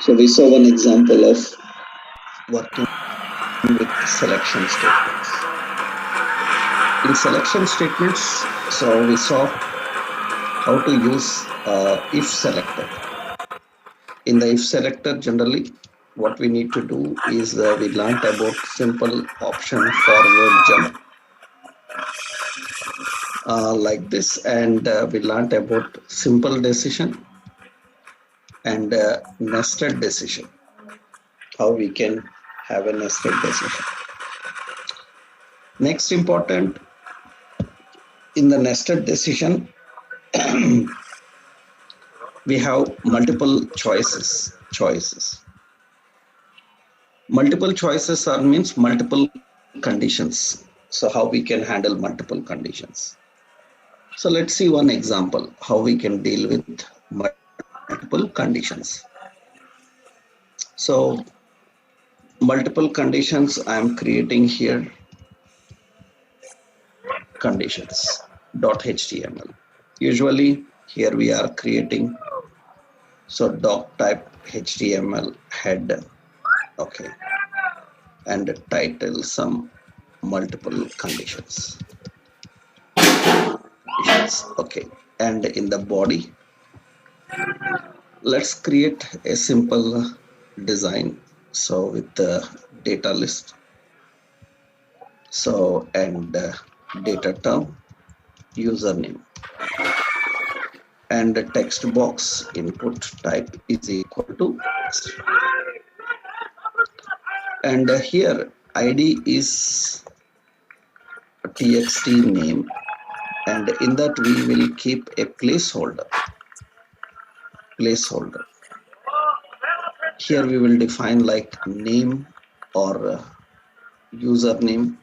So we saw one example of working with selection statements. In selection statements, so we saw how to use if selector. In the if selector, generally, what we need to do is we learned about simple option forward jump like this, and we learned about simple decision and nested decision, how we can have a nested decision. Next important, in the nested decision, we have multiple choices. Multiple choices are means multiple conditions. So how we can handle multiple conditions. So let's see one example, how we can deal with multiple conditions. So multiple conditions I am creating here, conditions.html. Usually here we are creating, so doc type HTML head, okay, and title some multiple conditions, okay, and in the body, let's create a simple design. So with the data list, so and data term, username, and the text box input type is equal to text. And here id is txt name, and in that we will keep a placeholder. Here we will define like name or username,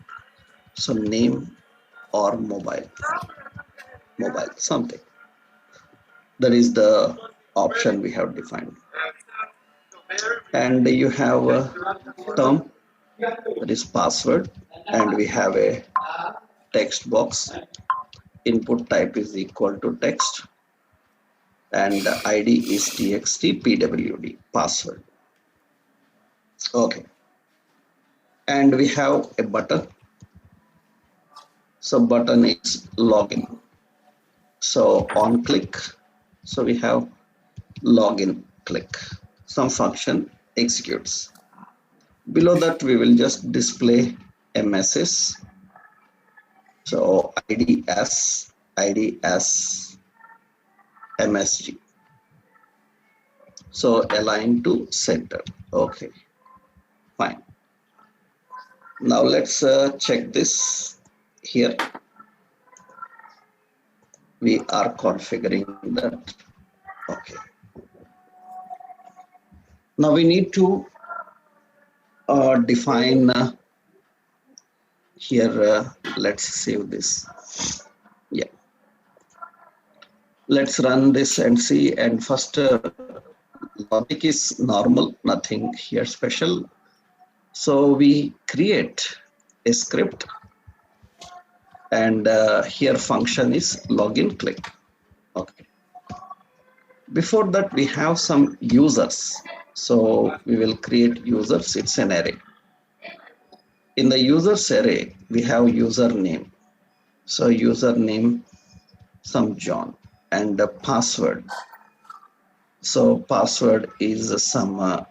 so name or mobile something. That is the option we have defined. And you have a term, that is password, and we have a text box, input type is equal to text, and id is txt pwd, password, okay. And we have a button, so button is login, so on click, so we have login click, some function executes. Below that we will just display a message, so id as msg, so align to center, okay, fine. Now let's check this. Here we are configuring that, okay. Now we need to define here, let's save this, yeah, let's run this and see. And first logic is normal, nothing here special. So we create a script, and here function is login click, okay. Before that we have some users, so we will create users, it's an array. In the users array we have username, so username some John, and the password, so password is some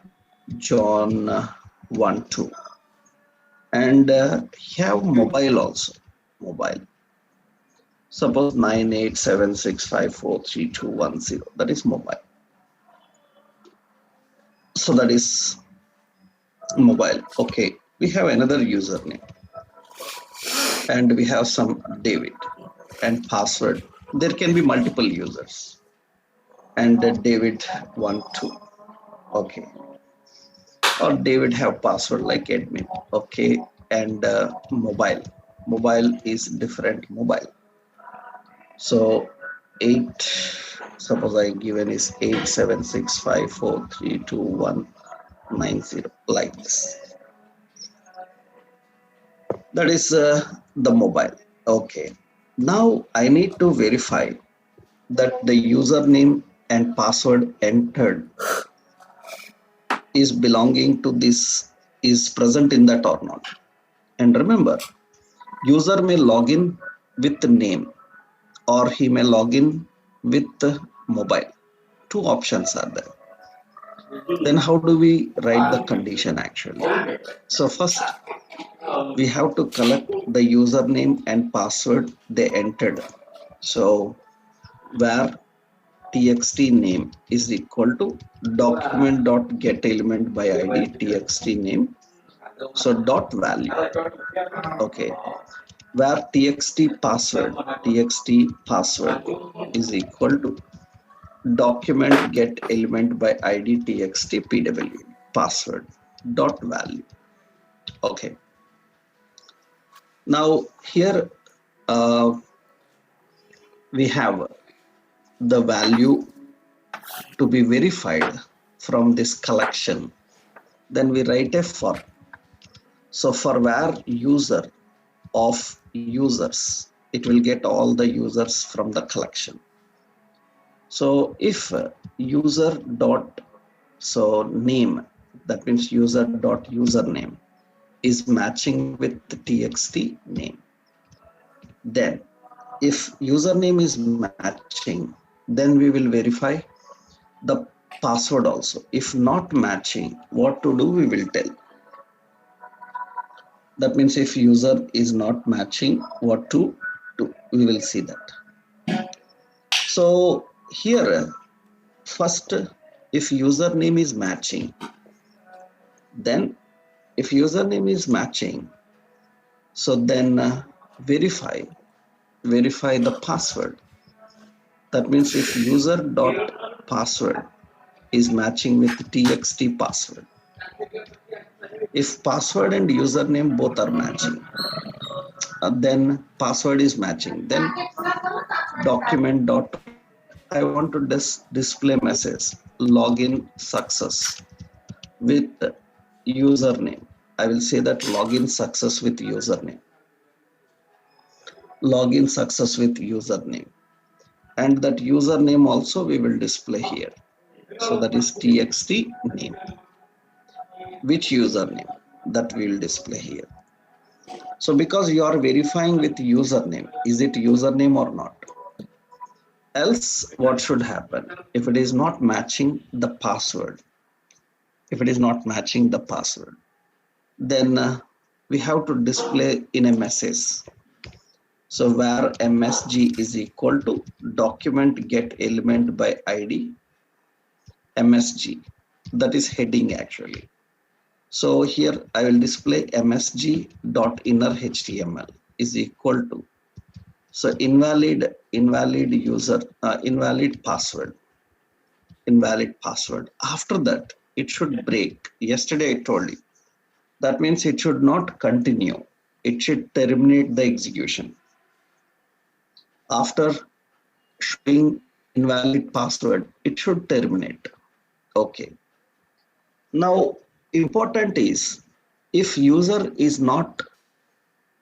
John 12, and have mobile also, mobile, suppose 9876543210, that is mobile, so that is mobile, okay. We have another username, and we have some David, and password, there can be multiple users, and David 12, okay, or David have password like admin, okay. And mobile is different mobile, so 8, suppose I given is 8765432190, like this, that is the mobile, okay. Now I need to verify that the username and password entered is belonging to this is present in that or not. And remember, user may log in with the name or he may log in with the mobile. Two options are there. Then how do we write the condition actually? So first we have to collect the username and password they entered. So where txt name is equal to document.getElement by id txt name. So dot value. Okay. Where txt password is equal to document get element by id txt pwd password dot value. Okay. Now here we have the value to be verified from this collection. Then we write a for. So for where user of users, it will get all the users from the collection. So if user dot so name, that means user dot username is matching with the txt name, then if username is matching, then we will verify the password also. If not matching, what to do we will tell. That means if user is not matching, what to do, we will see that. So here first, if username is matching, then if username is matching, so then verify the password. That means if user dot password is matching with txt password, if password and username both are matching, then password is matching, then document dot I want to display message login success with username. I will say that login success with username. Login success with username. And that username also we will display here. So that is txt name. Which username? That we will display here. So because you are verifying with username, is it username or not? Else what should happen? If it is not matching the password, then we have to display in a message. So where msg is equal to document get element by id msg, that is heading actually. So here I will display msg dot inner html is equal to, so invalid user invalid password. After that it should break. Yesterday I told you, that means it should not continue, it should terminate the execution after showing invalid password. It should terminate. Okay. Now important is, if user is not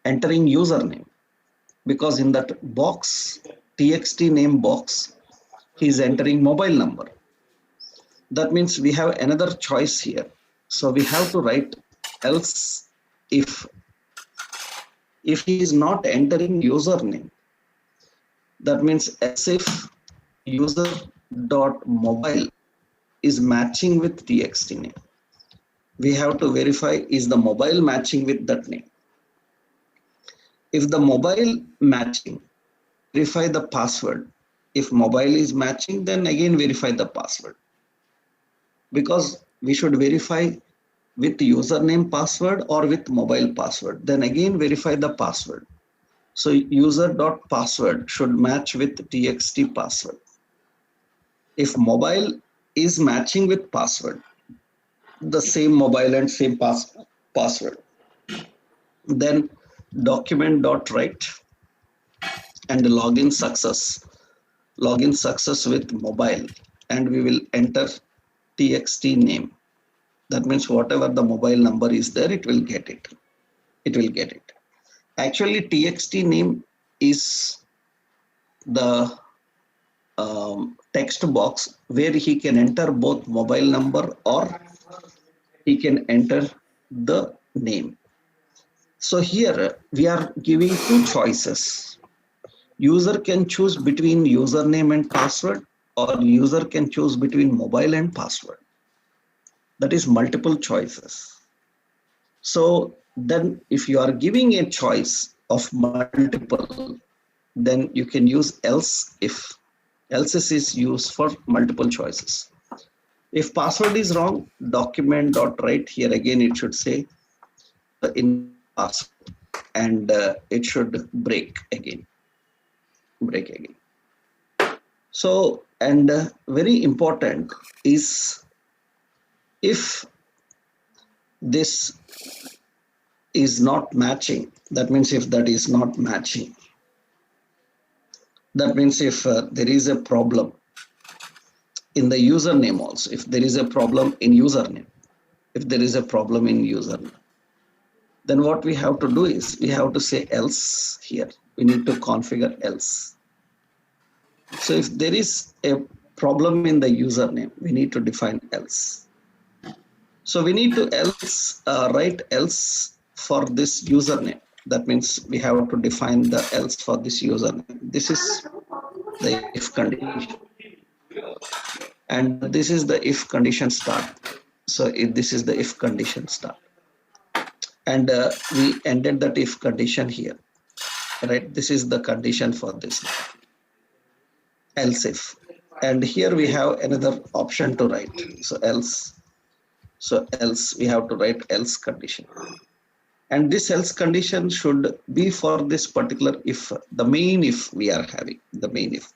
entering username, because in that box txt name box he is entering mobile number, that means we have another choice here. So we have to write else if he is not entering username, that means as if user dot mobile is matching with txt name. We have to verify, is the mobile matching with that name? If the mobile matching, verify the password. If mobile is matching, then again verify the password, because we should verify with username password or with mobile password, then again verify the password. So user dot password should match with txt password. If mobile is matching with password, the same mobile and same password, then document dot write and login success with mobile, and we will enter txt name. That means whatever the mobile number is there, it will get it. Actually txt name is the text box where he can enter both mobile number or he can enter the name. So here we are giving two choices. User can choose between username and password, or user can choose between mobile and password. That is multiple choices. So then if you are giving a choice of multiple, then you can use else if. Else is used for multiple choices. If password is wrong, document.write, here again it should say the in password, and it should break again. So, and very important is, if this is not matching, that means if that is not matching, that means if there is a problem in the username also, if there is a problem in username, then what we have to do is we have to say else here. We need to configure else. So if there is a problem in the username, we need to define else. So we need to else write else for this username. That means we have to define the else for this username. This is the if condition, and this is the if condition start. So if this is the if condition start, and we ended that if condition here, right? This is the condition for this else if, and here we have another option to write. So else we have to write else condition, and this else condition should be for this particular if, the main if we are having, the main if.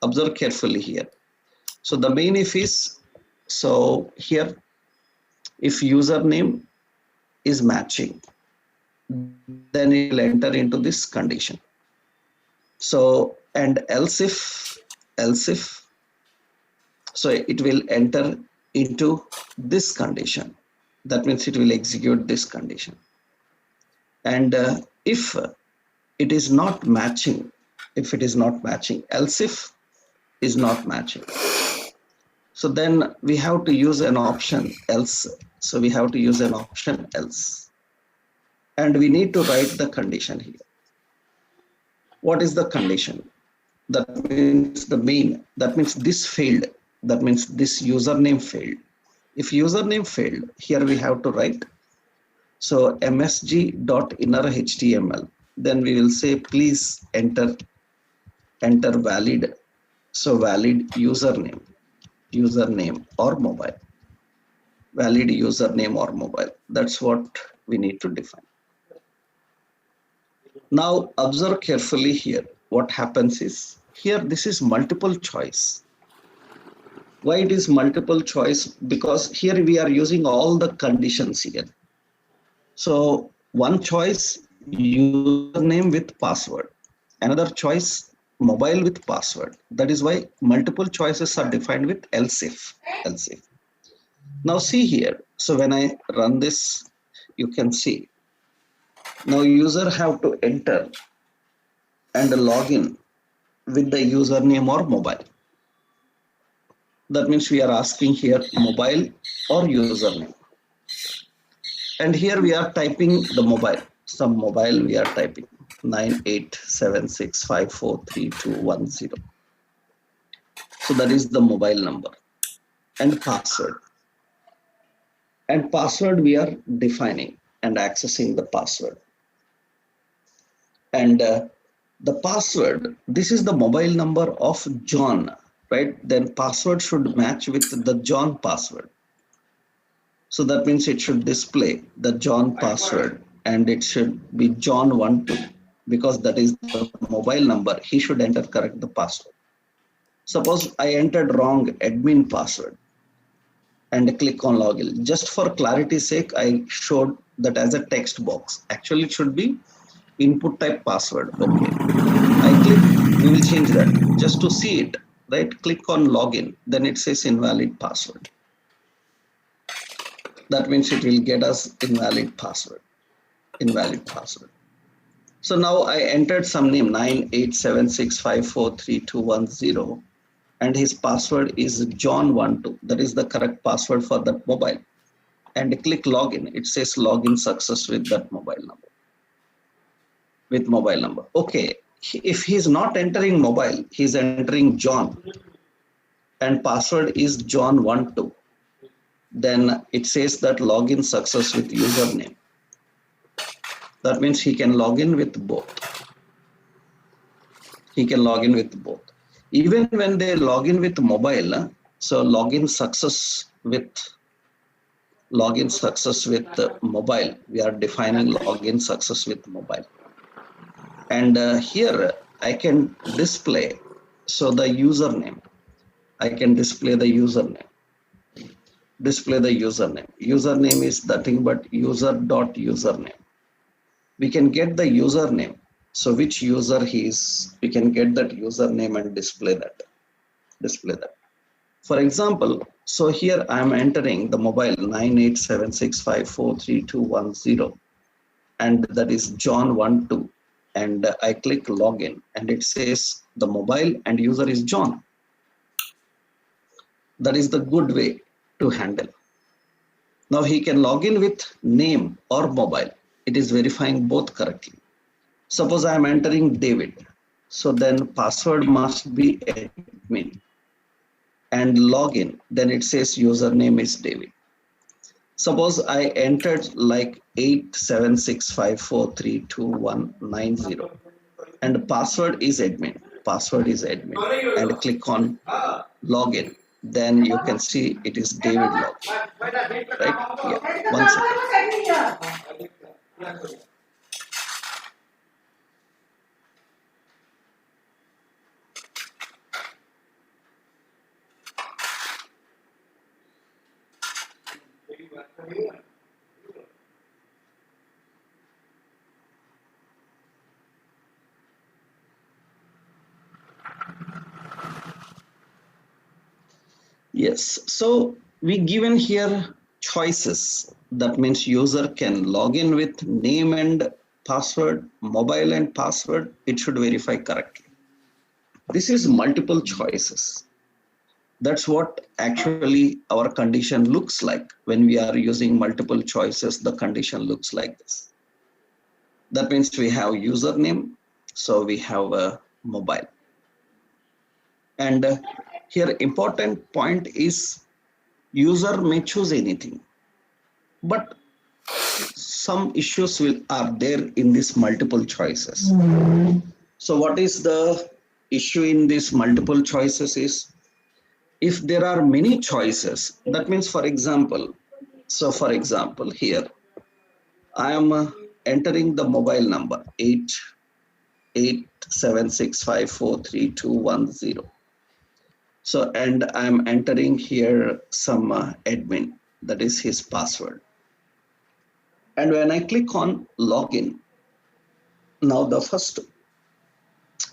Observe carefully here. So the main if is, so here if username is matching, then it will enter into this condition. So, and else if, so it will enter into this condition. That means it will execute this condition. And if it is not matching, else if is not matching, so then we have to use an option else. So we have to use an option else, and we need to write the condition here. What is the condition? That means the main, that means this failed, that means this username failed. If username failed, here we have to write, so msg.inner.html, then we will say please enter valid, so valid username or mobile, valid username or mobile. That's what we need to define. Now observe carefully here. What happens is, here this is multiple choice. Why it is multiple choice? Because here we are using all the conditions here. So one choice username with password, another choice mobile with password. That is why multiple choices are defined with else if. Now see here, so when I run this, you can see now user have to enter and log in with the username or mobile. That means we are asking here mobile or username, and here we are typing the mobile, some mobile we are typing 9876543210. So that is the mobile number, and password. And password we are defining and accessing the password. And the password, this is the mobile number of John, right? Then password should match with the John password. So that means it should display the John password, and it should be John12, because that is the mobile number. He should enter correct the password. Suppose I entered wrong admin password and click on login. Just for clarity's sake, I showed that as a text box. Actually, it should be input type password. Okay, I click, we will change that just to see it, right? Click on login, then it says invalid password. That means it will get us invalid password. So now I entered some name 9876543210, and his password is John12. That is the correct password for that mobile. and click login. It says login success with that mobile number. With mobile number. Okay. If he's not entering mobile, he's entering John, and password is John12. Then it says that login success with username. That means he can log in with both. He can log in with both. Even when they log in with mobile, so login success with mobile. We are defining login success with mobile. And here I can display, so the username. I can display the username. Username is nothing but user.username. We can get the username. So which user he is, we can get that username and display that. For example, so here I am entering the mobile 9876543210, and that is John12, and I click login, and it says the mobile and user is John. That is the good way to handle. Now he can log in with name or mobile. It is verifying both correctly. Suppose I am entering David. So then password must be admin. And login, then it says username is David. Suppose I entered like 87654329190, and password is admin. And click on login. Then you can see it is David login. Right? Yeah. 1 second. Yes, so we given here choices. That means user can log in with name and password, mobile and password. It should verify correctly. This is multiple choices. That's what actually our condition looks like. When we are using multiple choices, the condition looks like this. That means we have username, so we have a mobile. And here important point is user may choose anything, but some issues are there in these multiple choices. So what is the issue in these multiple choices is, if there are many choices, that means for example here I am entering the mobile number 876543210. So, and I'm entering here some admin, that is his password. And when I click on login, now the first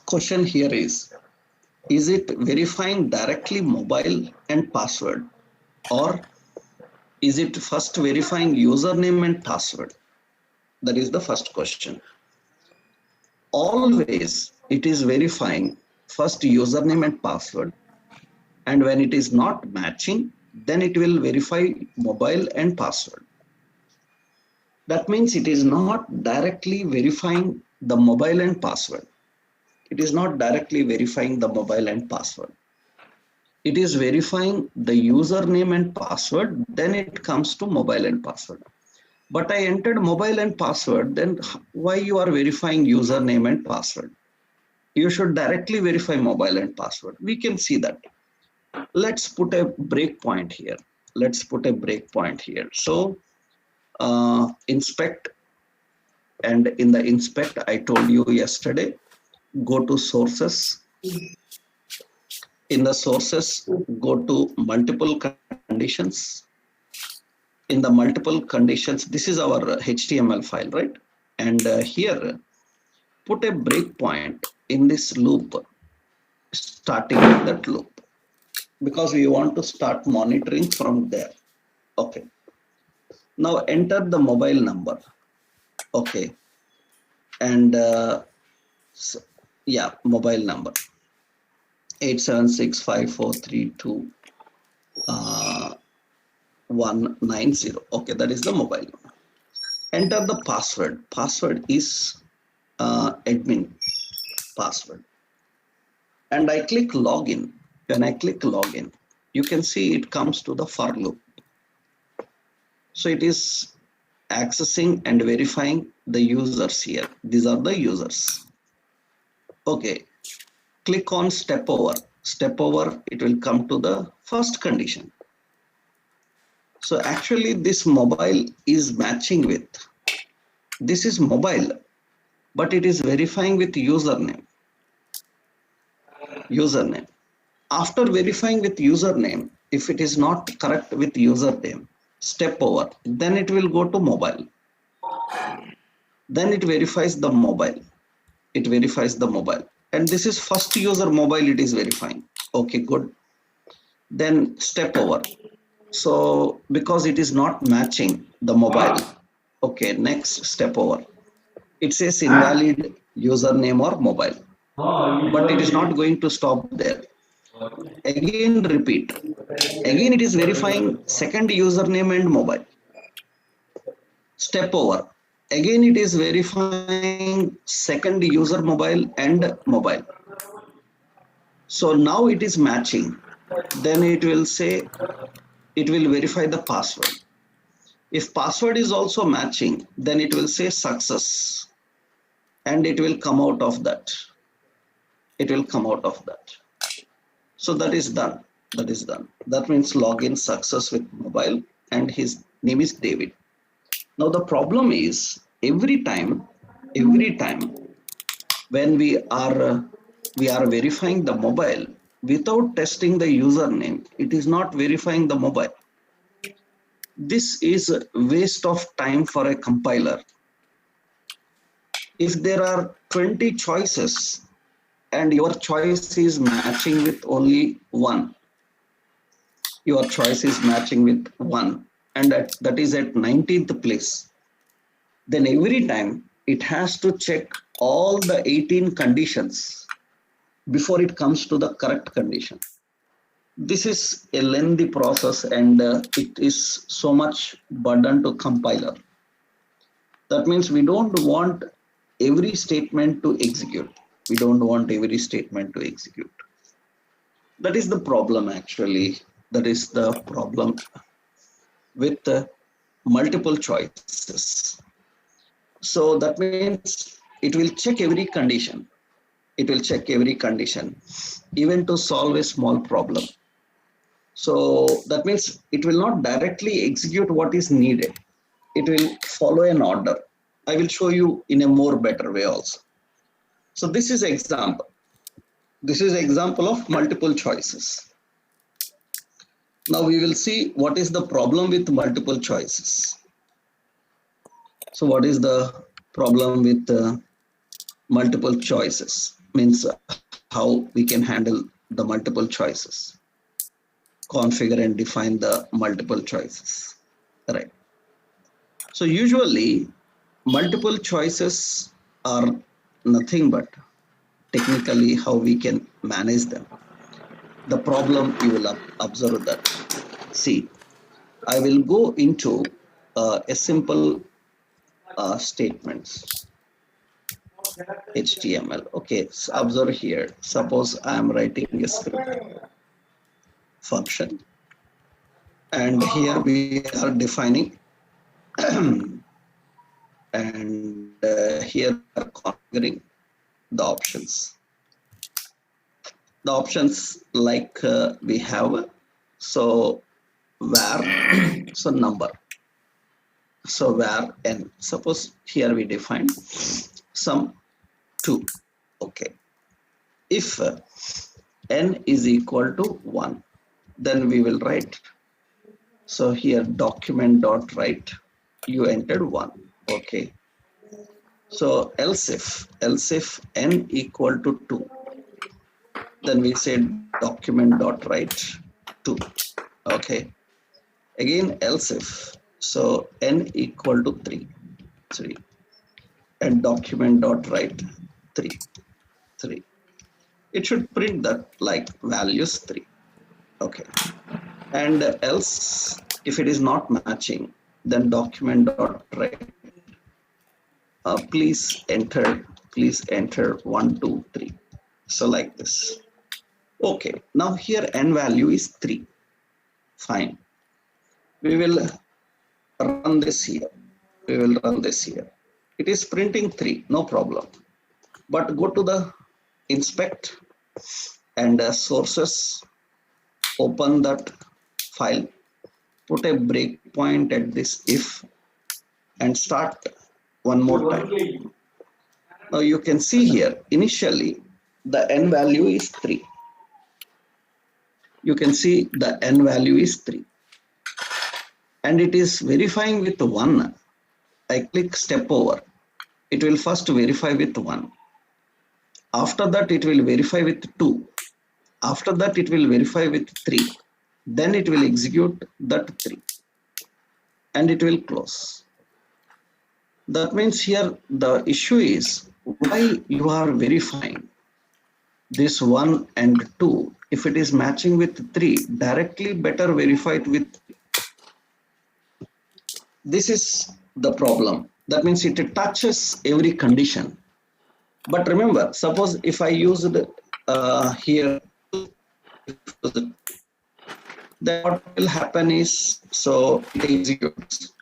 question here is it verifying directly mobile and password, or is it first verifying username and password? That is the first question. Always it is verifying first username and password, and when it is not matching, then it will verify mobile and password. That means it is not directly verifying the mobile and password. It is not directly verifying the mobile and password. It is verifying the username and password, then it comes to mobile and password. But I entered mobile and password, then why you are verifying username and password? You should directly verify mobile and password. We can see that. Let's put a breakpoint here. So inspect, and in the inspect, I told you yesterday, go to sources. In the sources, go to multiple conditions. In the multiple conditions, this is our HTML file, right? And here, put a breakpoint in this loop, starting with that loop, because we want to start monitoring from there. Okay. Now enter the mobile number. Okay. And mobile number 8765432 190. Okay, that is the mobile number. Enter the password. Password is admin password. And I click login. When I click login, you can see it comes to the for loop. So it is accessing and verifying the users here. These are the users. Okay, click on step over. Step over, it will come to the first condition. So actually this mobile is matching with, this is mobile, but it is verifying with username. Username. After verifying with username, if it is not correct with username, step over, then it will go to mobile. Then it verifies the mobile. It verifies the mobile. And this is first user mobile it is verifying. Okay, good. Then step over. So because it is not matching the mobile. Okay, next step over. It says invalid username or mobile. But it is not going to stop there. Again repeat. Again it is verifying second username and mobile. Step over. Again it is verifying second user mobile and mobile. So now it is matching. Then it will say, it will verify the password. If password is also matching, then it will say success. And it will come out of that. It will come out of that. So that is done. That is done. That means login success with mobile and his name is David. Now the problem is every time when we are verifying the mobile without testing the username, it is not verifying the mobile. This is a waste of time for a compiler. If there are 20 choices and your choice is matching with only one, your choice is matching with one, and that is at 19th place, then every time it has to check all the 18 conditions before it comes to the correct condition. This is a lengthy process and it is so much burden to compiler. That means we don't want every statement to execute. We don't want every statement to execute. That is the problem actually. That is the problem with multiple choices. So that means it will check every condition. It will check every condition, even to solve a small problem. So that means it will not directly execute what is needed. It will follow an order. I will show you in a more better way also. So this is example. This is example of multiple choices. Now we will see what is the problem with multiple choices. So what is the problem with multiple choices? Means how we can handle the multiple choices. Configure and define the multiple choices. Right. So usually multiple choices are nothing but technically how we can manage them. The problem you will observe that. See, I will go into a simple statements. HTML. Okay, so observe here. Suppose I am writing a script function, and here we are defining, and here we are configuring the options. The options like we have, so var, so number. So var n. Suppose here we define some 2. Okay. If n is equal to 1, then we will write. So here document dot write, you entered 1. Okay. So else if n equal to 2, then we say document dot write 2. Okay. Again else if, so n equal to 3, and document dot write 3. It should print that like values 3. Okay. And else If it is not matching, then document.write. Please enter 1, 2, 3. So like this. Okay, now here n value is 3. Fine. We will run this here. It is printing 3, no problem. But go to the inspect and sources, open that file, put a breakpoint at this if, and start one more time. Now you can see here, initially the n value is 3. You can see the n value is 3. And it is verifying with 1. I click step over. It will first verify with 1. After that, it will verify with 2. After that, it will verify with 3. Then it will execute that 3. And it will close. That means here the issue is why you are verifying this 1 and 2. If it is matching with 3, directly better verify it with 3. This is the problem. That means it touches every condition. But remember, suppose if I used here, then what will happen is, so it executes.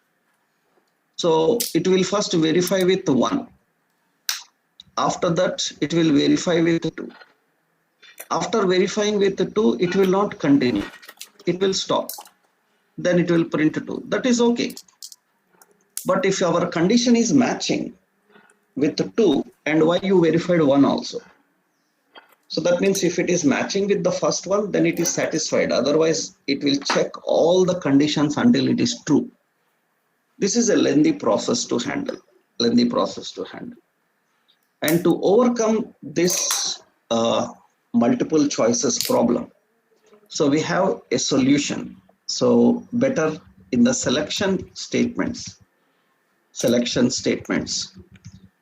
So it will first verify with 1. After that, it will verify with 2. After verifying with 2, it will not continue. It will stop. Then it will print 2. That is okay. But if our condition is matching with 2, and why you verified 1 also? So that means if it is matching with the first one, then it is satisfied. Otherwise, it will check all the conditions until it is true. This is a lengthy process to handle. And to overcome this multiple choices problem, so we have a solution. So better in the selection statements.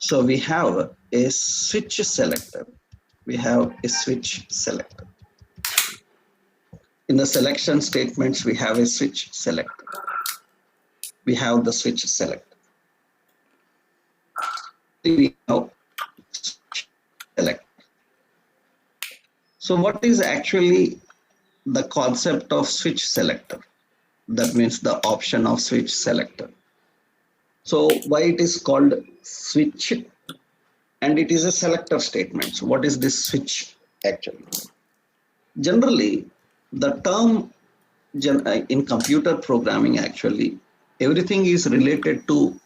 So we have a switch selector. In the selection statements, we have a switch selector. We have the switch selector. We have select. So what is actually the concept of switch selector? That means the option of switch selector. So why it is called switch? And it is a selector statement. So what is this switch actually? Generally, the term in computer programming actually, everything is related to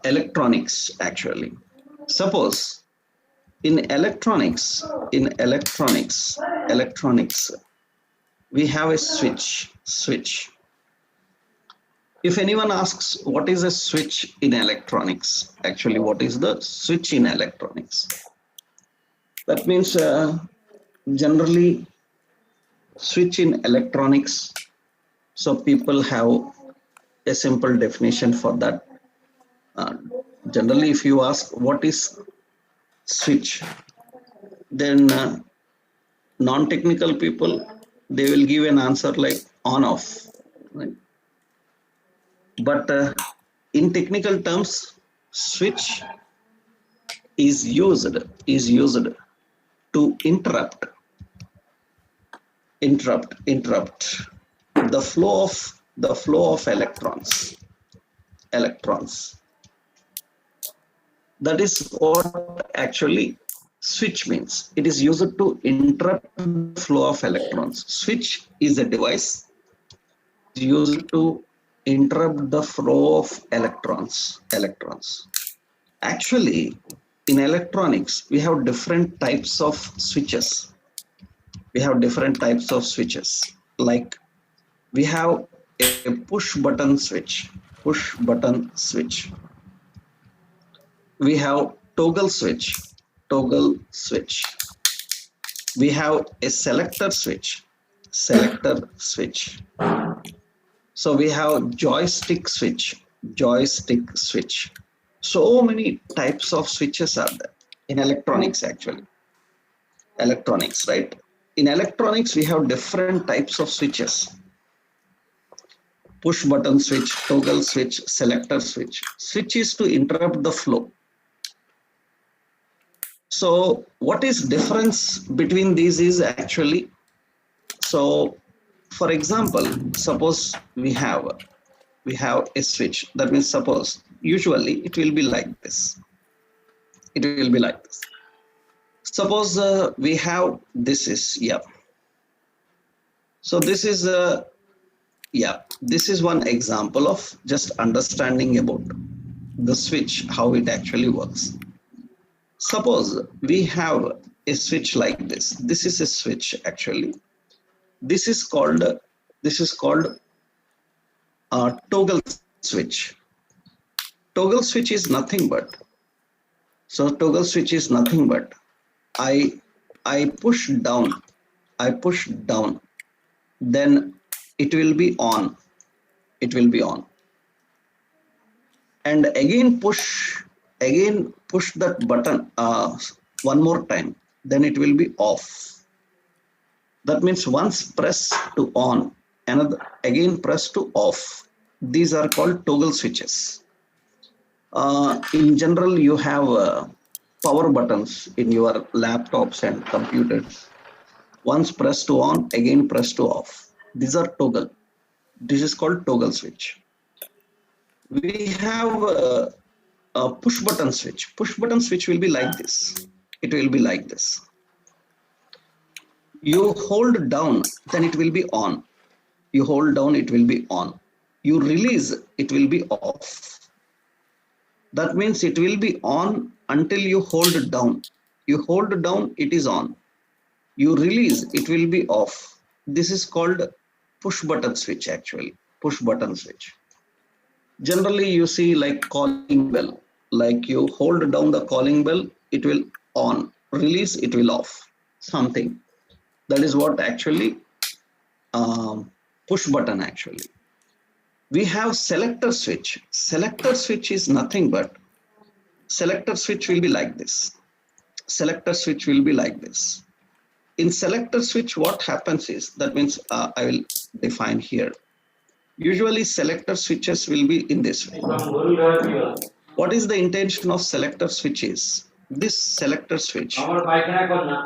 electronics actually. Suppose in electronics, we have a switch. If anyone asks what is a switch in electronics, actually what is the switch in electronics? That means generally switch in electronics, so people have a simple definition for that. Generally if you ask what is switch, then non-technical people, they will give an answer like on off, right? But in technical terms, switch is used to interrupt the flow of electrons. That is what actually switch means. It is used to interrupt the flow of electrons. Switch is a device used to interrupt the flow of electrons. Actually, in electronics, we have different types of switches. Like we have a push button switch. We have toggle switch. We have a selector switch. So we have joystick switch. So many types of switches are there in electronics actually. Right? In electronics, we have different types of switches. push button switch, toggle switch, selector switch. Switch is to interrupt the flow. So what is difference between these is actually, so for example, suppose we have a switch. That means suppose usually it will be like this. It will be like this. Suppose we have this is So this is this is one example of just understanding about the switch, how it actually works. Suppose we have a switch like this. This is a switch actually. This is called toggle switch. Toggle switch is nothing but, I push down, then it will be on, and again push that button one more time, then it will be off. That means once press to on, another again press to off. These are called toggle switches. In general, you have power buttons in your laptops and computers. Once press to on, again press to off. These are toggle. This is called toggle switch. We have a push button switch. Push button switch will be like this. It will be like this. You hold down, then it will be on. You hold down, it will be on. You release, it will be off. That means it will be on until you hold it down. You hold down, it is on. You release, it will be off. This is called push button switch actually. Push button switch. Generally, you see like calling bell. Like you hold down the calling bell, it will on. Release, it will off. Something. That is what actually push button actually. We have selector switch. Selector switch is nothing but, selector switch will be like this. Selector switch will be like this. In selector switch, what happens is, that means I will define here. Usually selector switches will be in this way. What is the intention of selector switches? This selector switch.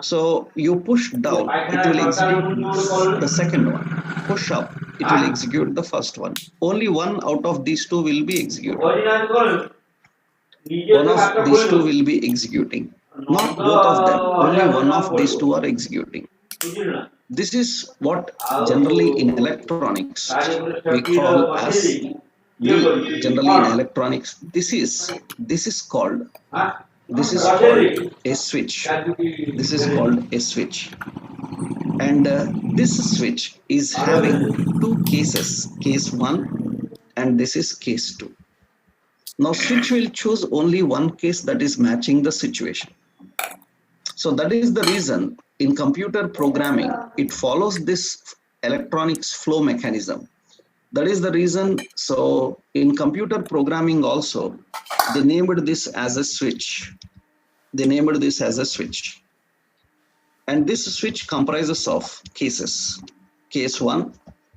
So you push down, it will execute the second one. Push up, it will execute the first one. Only one out of these two will be executed. One of these two will be executing. Not both of them, only one of these two are executing. This is what generally in electronics we call as, generally in electronics, this is called a switch. This is called a switch. And this switch is having two cases, case 1 and this is case 2. Now switch will choose only one case that is matching the situation. So that is the reason in computer programming, it follows this electronics flow mechanism. That is the reason. So in computer programming also, they named this as a switch. And this switch comprises of cases. Case 1,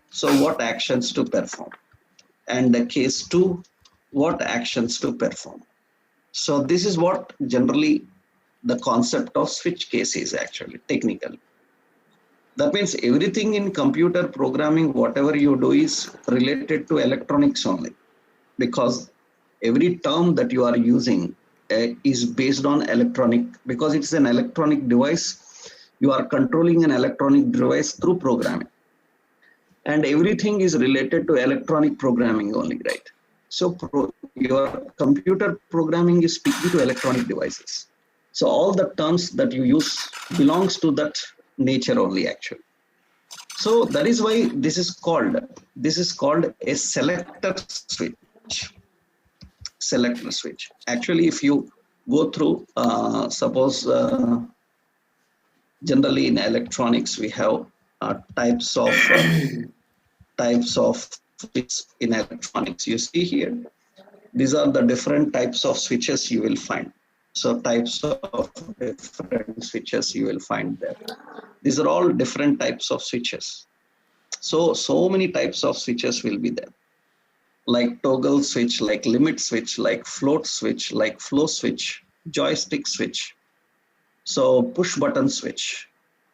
so what actions to perform. And the case 2, what actions to perform. So this is what generally the concept of switch case is actually technically. That means everything in computer programming, whatever you do is related to electronics only, because every term that you are using is based on electronic, because it's an electronic device. You are controlling an electronic device through programming, and everything is related to electronic programming only, right? So your computer programming is speaking to electronic devices. So all the terms that you use belongs to that nature only actually. So that is why this is called a selector switch. Selector switch. Actually, if you go through, suppose generally in electronics we have types of switches in electronics. You see here, these are the different types of switches you will find. So types of different switches you will find there. These are all different types of switches. So many types of switches will be there. like toggle switch, like limit switch, like float switch, like flow switch, joystick switch. So push button switch.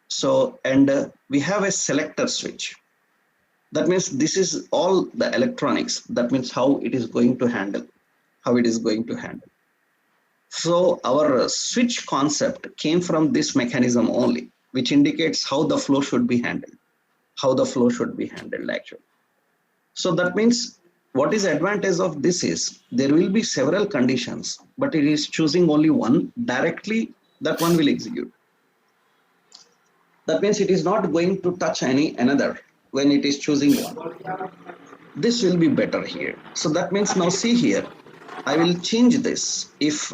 So, and we have a selector switch. That means this is all the electronics. That means how it is going to handle, how it is going to handle. So our switch concept came from this mechanism only, which indicates how the flow should be handled, actually. So that means what is advantage of this is there will be several conditions, but it is choosing only one directly, that one will execute. That means it is not going to touch another when it is choosing one. This will be better here. So that means now see here, I will change this if,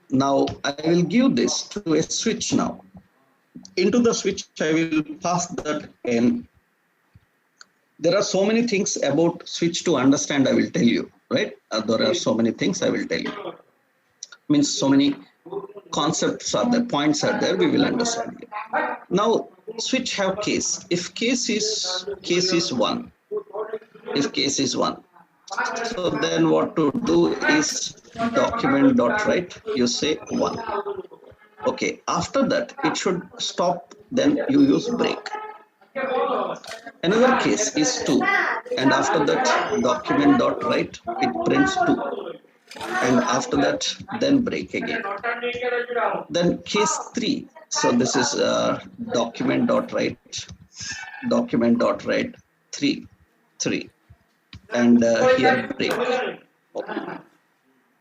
now I will give this to a switch now. Into the switch, I will pass that in. There are so many things about switch to understand, I will tell you, right? There are so many things I will tell you. Means so many concepts are there, points are there, we will understand here. Now, switch have case. If case is one, so then what to do is document dot write, you say one. Okay, after that it should stop, then you use break. Another case is 2, and after that document dot write, it prints 2, and after that then break again. Then case 3, so this is document dot write 3, and here break. Okay.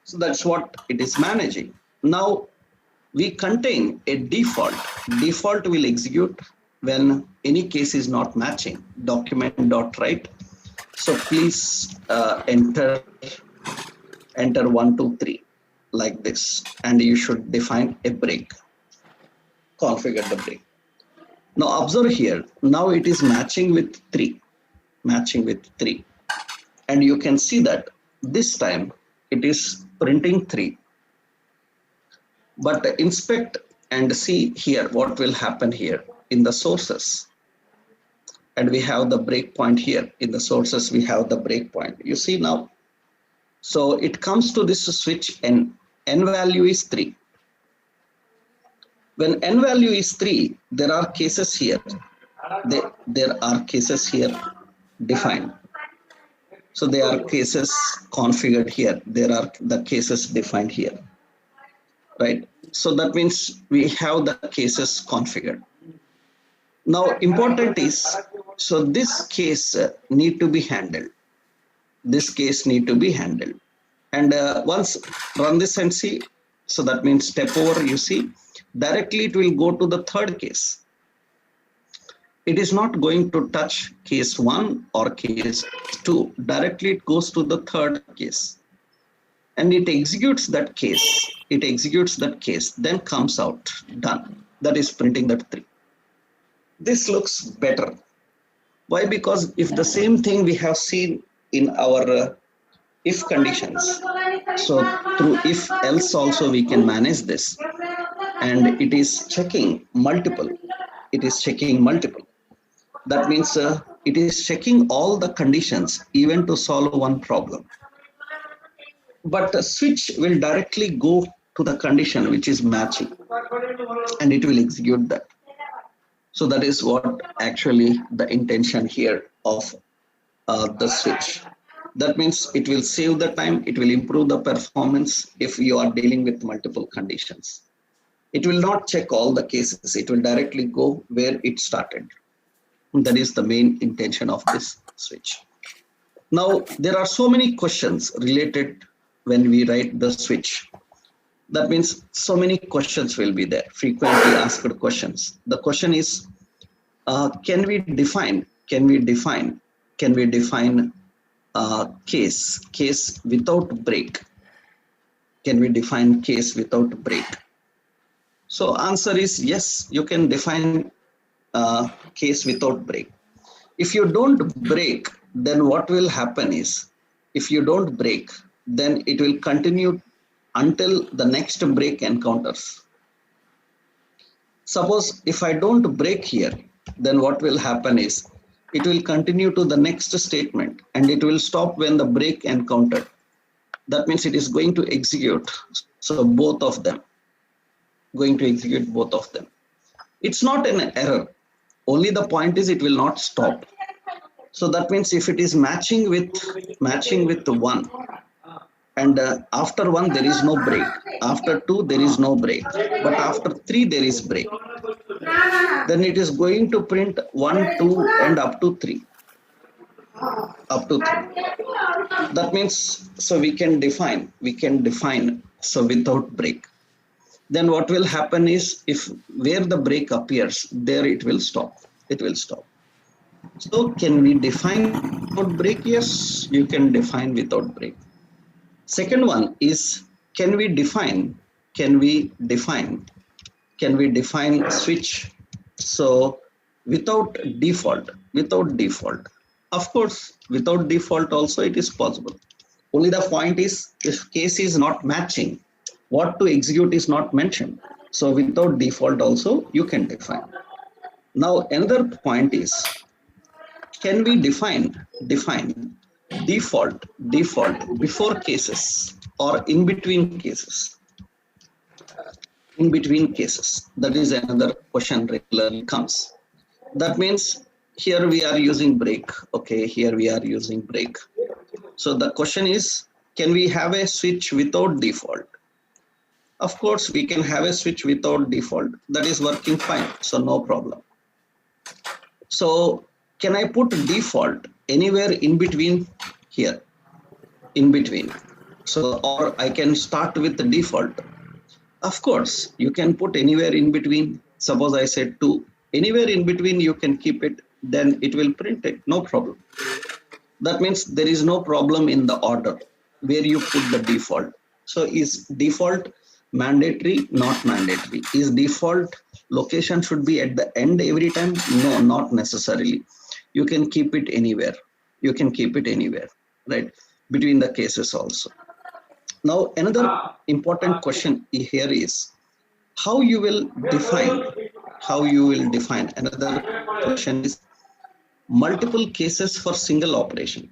So that's what it is managing. Now we contain a default. Default will execute when any case is not matching. Document dot write. So please enter 1, 2, 3 like this, and you should define a break. Configure the break. Now observe here. Now it is matching with 3. And you can see that this time it is printing 3. But inspect and see here what will happen here in the sources. And we have the breakpoint here. In the sources, we have the breakpoint. You see now. So it comes to this switch, and n value is 3. When n value is 3, there are cases here. There are cases here defined. So there are cases configured here. There are the cases defined here, right? So that means we have the cases configured. Now important is, so this case need to be handled. And once run this and see, so that means step over, you see, directly it will go to the third case. It is not going to touch case 1 or case 2. Directly it goes to the third case. And it executes that case. Then comes out, done. That is printing that 3. This looks better. Why? Because if the same thing we have seen in our if conditions, so through if else also we can manage this, and it is checking multiple. That means it is checking all the conditions even to solve one problem. But a switch will directly go to the condition which is matching, and it will execute that. So that is what actually the intention here of the switch. That means it will save the time, it will improve the performance if you are dealing with multiple conditions. It will not check all the cases, it will directly go where it started. That is the main intention of this switch. Now, there are so many questions related when we write the switch. That means so many questions will be there, frequently asked questions. The question is, can we define case without break? Can we define case without break? So answer is yes, you can define case without break. If you don't break, then what will happen is, if you don't break, then it will continue until the next break encounters. Suppose if I don't break here, then what will happen is, it will continue to the next statement and it will stop when the break encountered. That means it is going to execute. So both of them, going to execute both of them. It's not an error. Only the point is it will not stop. So that means if it is matching with the one, and after one there is no break, after two there is no break, but after three there is break, then it is going to print 1, 2 and up to 3. That means, so we can define so without break. Then what will happen is, if where the break appears, there it will stop. So can we define without break? Yes, you can define without break. Second one is, can we define switch? So without default. Of course, without default also it is possible. Only the point is, if case is not matching, what to execute is not mentioned. So without default also you can define. Now another point is, can we define default before cases or in between cases? That is another question regularly comes. That means here we are using break. Okay, here we are using break. So the question is, can we have a switch without default? Of course, we can have a switch without default. That is working fine. So no problem. So can I put default anywhere in between here? In between. So, or I can start with the default. Of course, you can put anywhere in between. Suppose I said 2. Anywhere in between you can keep it. Then it will print it. No problem. That means there is no problem in the order where you put the default. So is default mandatory? Not mandatory. Is default location should be at the end every time? No, not necessarily. You can keep it anywhere. Right? Between the cases also. Now another important question here is, how you will define. Another question is, multiple cases for single operation.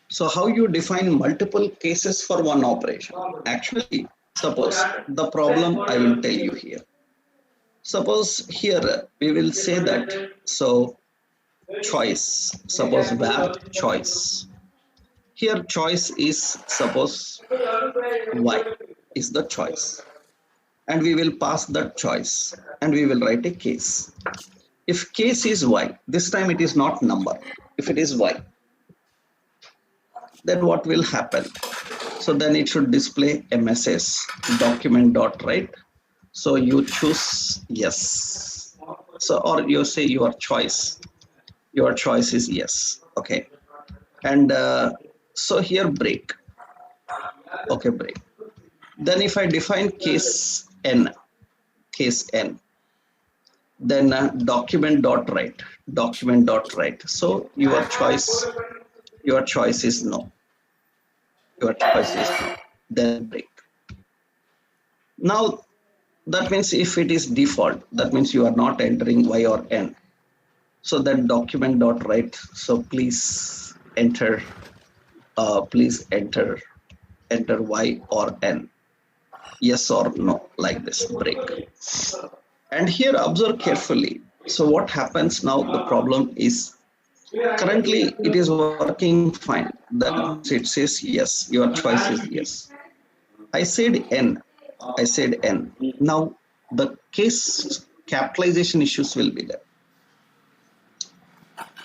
So how you define multiple cases for one operation? Actually, suppose the problem I will tell you here. Suppose here we will say that, so choice, suppose var choice. Here choice is, suppose y is the choice. And we will pass that choice and we will write a case. If case is y, this time it is not number. If it is y, then what will happen? So then it should display a message, document.write. So you choose yes. So, or you say your choice is yes. Okay. And so here break. Okay, break. Then if I define case n, then document.write. So your choice is no. Then break. Now that means if it is default, that means you are not entering y or n. So then document.write. So please enter y or n. Yes or no, like this, break. And here observe carefully. So what happens now? The problem is, currently it is working fine. Then it says yes, your choice is yes. I said n. Now the case capitalization issues will be there.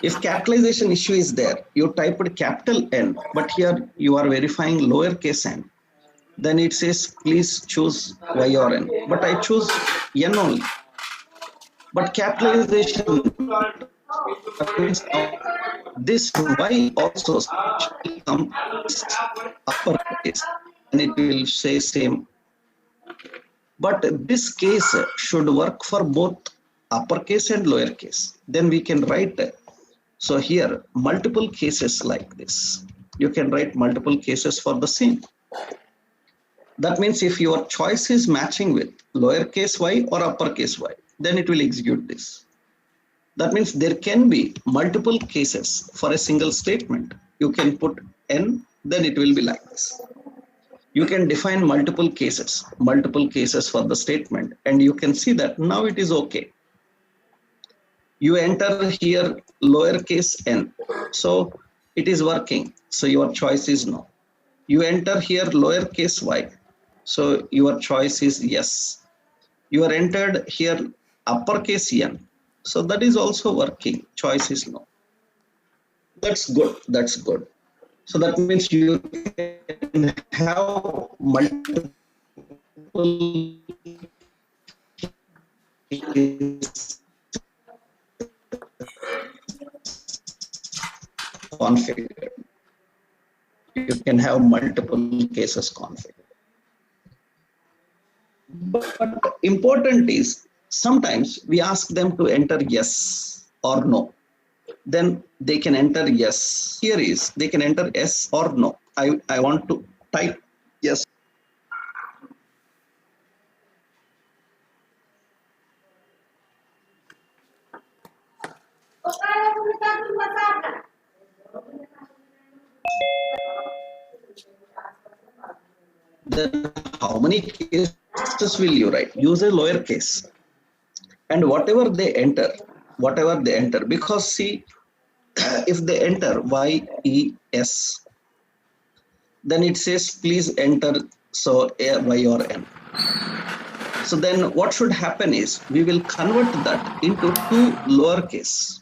If capitalization issue is there, you typed capital N, but here you are verifying lowercase n. Then it says please choose y or n, but I choose n only. But capitalization, this y also come uppercase, and it will say same. But this case should work for both uppercase and lowercase. Then we can write. So here multiple cases like this. You can write multiple cases for the same. That means if your choice is matching with lowercase y or uppercase y, then it will execute this. That means there can be multiple cases for a single statement. You can put n, then it will be like this. You can define multiple cases for the statement, and you can see that now it is okay. You enter here lowercase n, so it is working. So your choice is no. You enter here lowercase y, so your choice is yes. You are entered here uppercase n, so that is also working. Choice is no. That's good. That's good. So that means you can have multiple configured. You can have multiple cases configured. But important is sometimes we ask them to enter yes or no. Then they can enter yes. Here is they can enter yes or no. I want to type yes. Then how many cases will you write? Use a lowercase, and whatever they enter, because see, if they enter yes, then it says please enter so y or n. So then what should happen is we will convert that into two lowercase.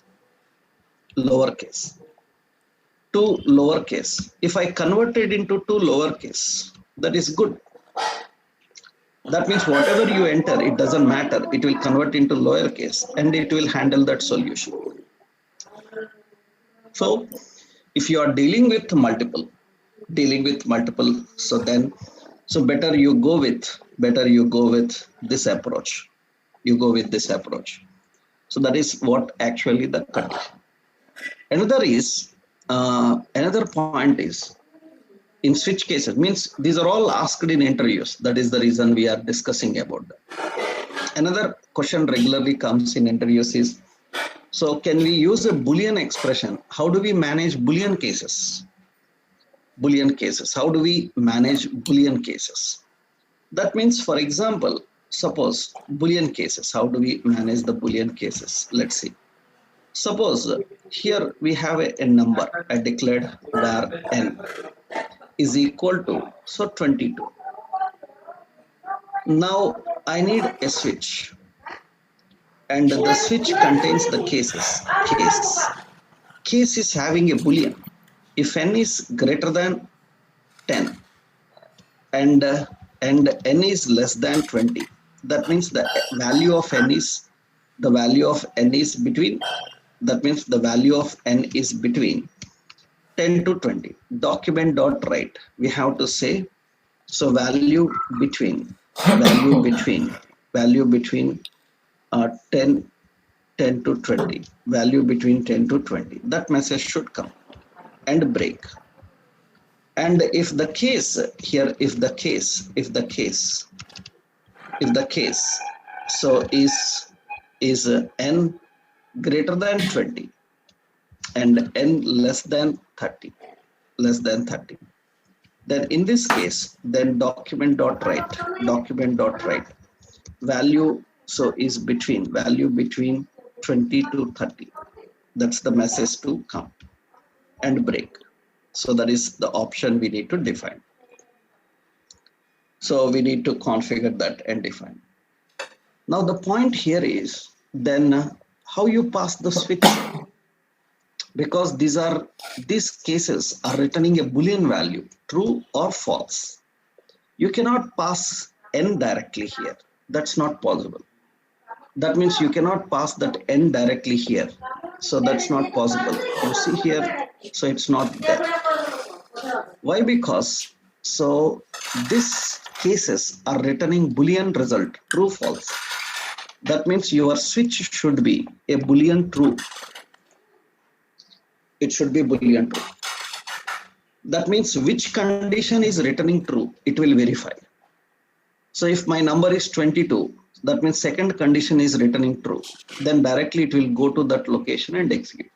If I convert it into two lowercase, that is good. That means whatever you enter, it doesn't matter. It will convert into lowercase and it will handle that solution. So if you are dealing with multiple, so better you go with this approach. So that is what actually the cut. Another point is, in switch cases, means these are all asked in interviews. That is the reason we are discussing about that. Another question regularly comes in interviews is, so can we use a Boolean expression? How do we manage Boolean cases? How do we manage Boolean cases? That means, for example, suppose Boolean cases. How do we manage the Boolean cases? Let's see. Suppose here we have a number. I declared var n is equal to 22. Now I need a switch, and the switch contains the cases. Case is having a Boolean. If n is greater than 10 and n is less than 20, that means the value of n is between. That means the value of n is between 10 to 20. Document.write. We have to say, so value between 10 to 20. Value between 10 to 20. That message should come and break. And if the case here, if the case, so is n greater than 20 and n less than 30, then in this case, then document.write value, so is value between 20 to 30. That's the message to come and break. So that is the option we need to define. So we need to configure that and define. Now the point here is then how you pass the switch, because these cases are returning a Boolean value, true or false. You cannot pass n directly here. That's not possible. That means you cannot pass that n directly here. So that's not possible. You see here, so it's not there. Why? Because so these cases are returning Boolean result, true, false. That means your switch should be a Boolean true. It should be Boolean true. That means which condition is returning true, it will verify. So if my number is 22, That means second condition is returning true. Then directly it will go to that location and execute.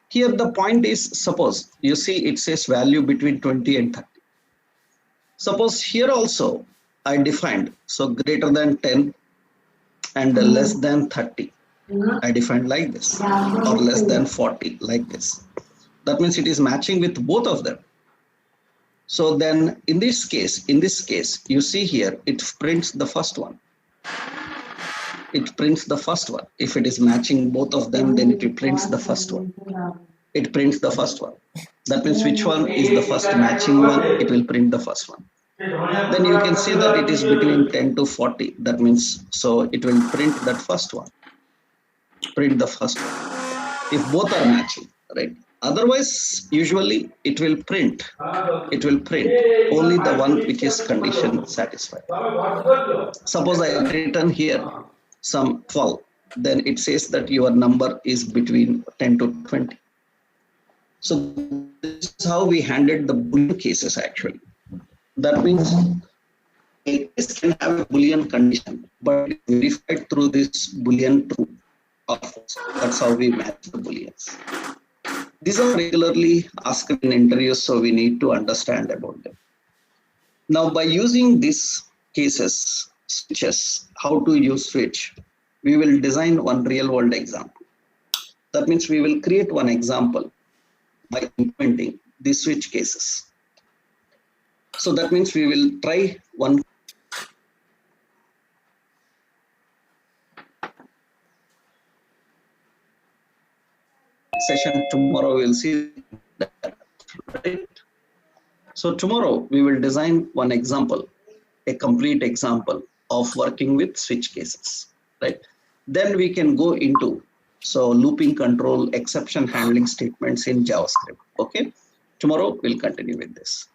Here the point is, suppose you see it says value between 20 and 30. Suppose here also I defined, so greater than 10 and less than 30. I defined like this, or less than 40 like this. That means it is matching with both of them. So then in this case, you see here, it prints the first one. It prints the first one. If it is matching both of them, then it prints the first one. It prints the first one. That means which one is the first matching one, it will print the first one. Then you can see that it is between 10 to 40. That means, so it will print that first one. Print the first one. If both are matching, right? Otherwise, usually it will print only the one which is condition satisfied. Suppose I return here some 12, then it says that your number is between 10 to 20. So this is how we handled the Boolean cases actually. That means a case can have a Boolean condition, but it's verified through this Boolean true or false. That's how we match the Booleans. These are regularly asked in interviews, so we need to understand about them. Now, by using these cases, switches, how to use switch, we will design one real world example. That means we will create one example by implementing these switch cases. So that means we will try one session tomorrow. We'll see that, right? So tomorrow we will design one example, a complete example of working with switch cases, right? Then we can go into looping control, exception handling statements in JavaScript. Okay, tomorrow we'll continue with this.